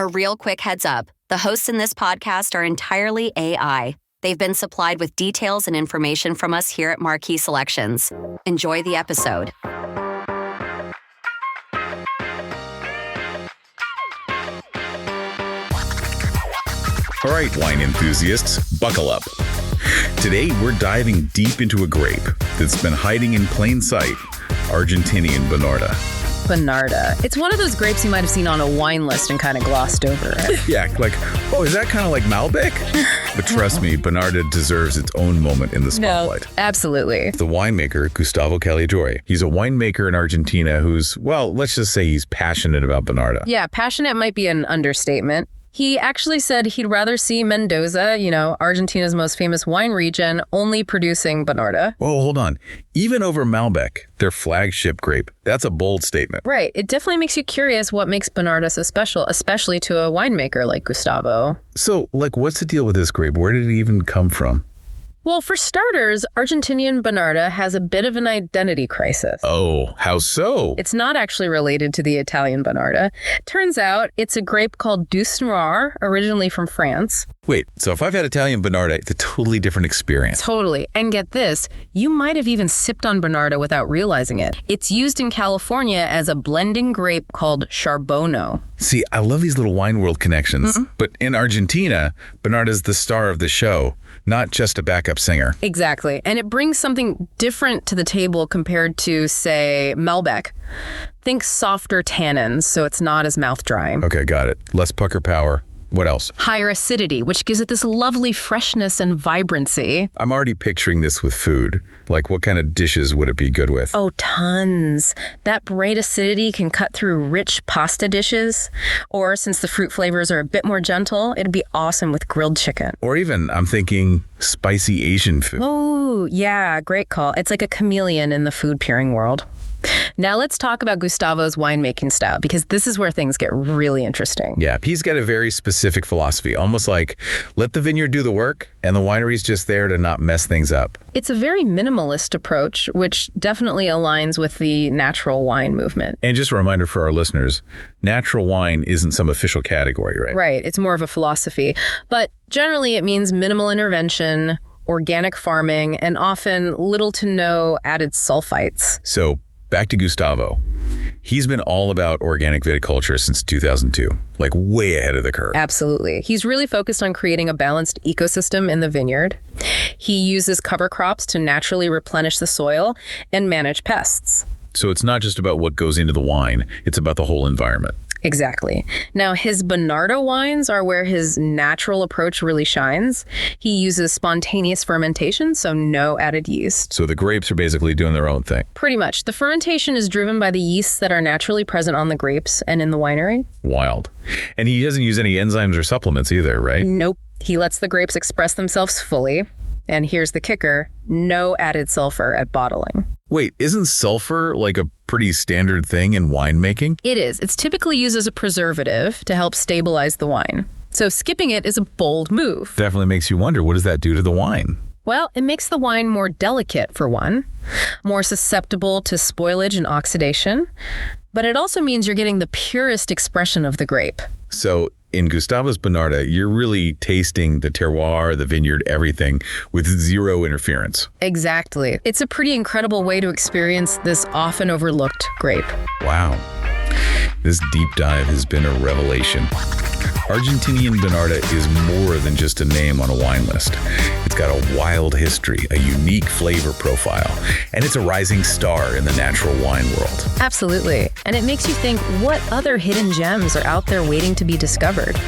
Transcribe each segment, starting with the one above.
A real quick heads up, the hosts in this podcast are entirely AI. They've been supplied with details and information from us here at Marquee Selections. Enjoy the episode. All right, wine enthusiasts, buckle up. Today, we're diving deep into a grape that's been hiding in plain sight, Argentinian Bonarda. Bonarda. It's one of those grapes you might have seen on a wine list and kind of glossed over it. Yeah, like, oh, is that kind of like Malbec? But trust me, Bonarda deserves its own moment in the spotlight. No, absolutely. The winemaker, Gustavo Caligiore. He's a winemaker in Argentina who's, well, let's just say he's passionate about Bonarda. Yeah, passionate might be an understatement. He actually said he'd rather see Mendoza, Argentina's most famous wine region, only producing Bonarda. Oh, hold on. Even over Malbec, their flagship grape. That's a bold statement. Right. It definitely makes you curious what makes Bonarda so special, especially to a winemaker like Gustavo. So, what's the deal with this grape? Where did it even come from? Well, for starters, Argentinian Bonarda has a bit of an identity crisis. Oh, how so? It's not actually related to the Italian Bonarda. Turns out it's a grape called Douce Noire, originally from France. Wait, so if I've had Italian Bonarda, it's a totally different experience. Totally. And get this, you might have even sipped on Bonarda without realizing it. It's used in California as a blending grape called Charbono. See, I love these little wine world connections. But in Argentina, Bonarda's the star of the show, not just a backup singer. Exactly. And it brings something different to the table compared to, say, Malbec. Think softer tannins, so it's not as mouth-drying. Okay, got it. Less pucker power. What else? Higher acidity, which gives it this lovely freshness and vibrancy. I'm already picturing this with food. Like, what kind of dishes would it be good with? Oh, tons. That bright acidity can cut through rich pasta dishes. Or, since the fruit flavors are a bit more gentle, it'd be awesome with grilled chicken. Or even, I'm thinking, spicy Asian food. Oh, yeah, great call. It's like a chameleon in the food pairing world. Now let's talk about Gustavo's winemaking style, because this is where things get really interesting. Yeah, he's got a very specific philosophy, almost like let the vineyard do the work and the winery's just there to not mess things up. It's a very minimalist approach, which definitely aligns with the natural wine movement. And just a reminder for our listeners, natural wine isn't some official category, right? Right, it's more of a philosophy. But generally it means minimal intervention, organic farming, and often little to no added sulfites. So back to Gustavo. He's been all about organic viticulture since 2002, like way ahead of the curve. Absolutely. He's really focused on creating a balanced ecosystem in the vineyard. He uses cover crops to naturally replenish the soil and manage pests. So it's not just about what goes into the wine, it's about the whole environment. Exactly. Now, his Bonarda wines are where his natural approach really shines. He uses spontaneous fermentation, so no added yeast. So the grapes are basically doing their own thing. Pretty much. The fermentation is driven by the yeasts that are naturally present on the grapes and in the winery. Wild. And he doesn't use any enzymes or supplements either, right? Nope. He lets the grapes express themselves fully. And here's the kicker, no added sulfur at bottling. Wait, isn't sulfur like a pretty standard thing in winemaking? It is. It's typically used as a preservative to help stabilize the wine. So skipping it is a bold move. Definitely makes you wonder, what does that do to the wine? Well, it makes the wine more delicate, for one, more susceptible to spoilage and oxidation, but it also means you're getting the purest expression of the grape. So in Gustavo's Bonarda, you're really tasting the terroir, the vineyard, everything with zero interference. Exactly. It's a pretty incredible way to experience this often overlooked grape. Wow. This deep dive has been a revelation. Argentinian Bonarda is more than just a name on a wine list. It's got a wild history, a unique flavor profile, and it's a rising star in the natural wine world. Absolutely. And it makes you think, what other hidden gems are out there waiting to be discovered?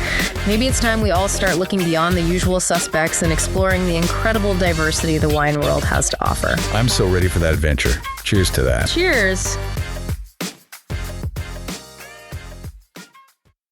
Maybe it's time we all start looking beyond the usual suspects and exploring the incredible diversity the wine world has to offer. I'm so ready for that adventure. Cheers to that. Cheers.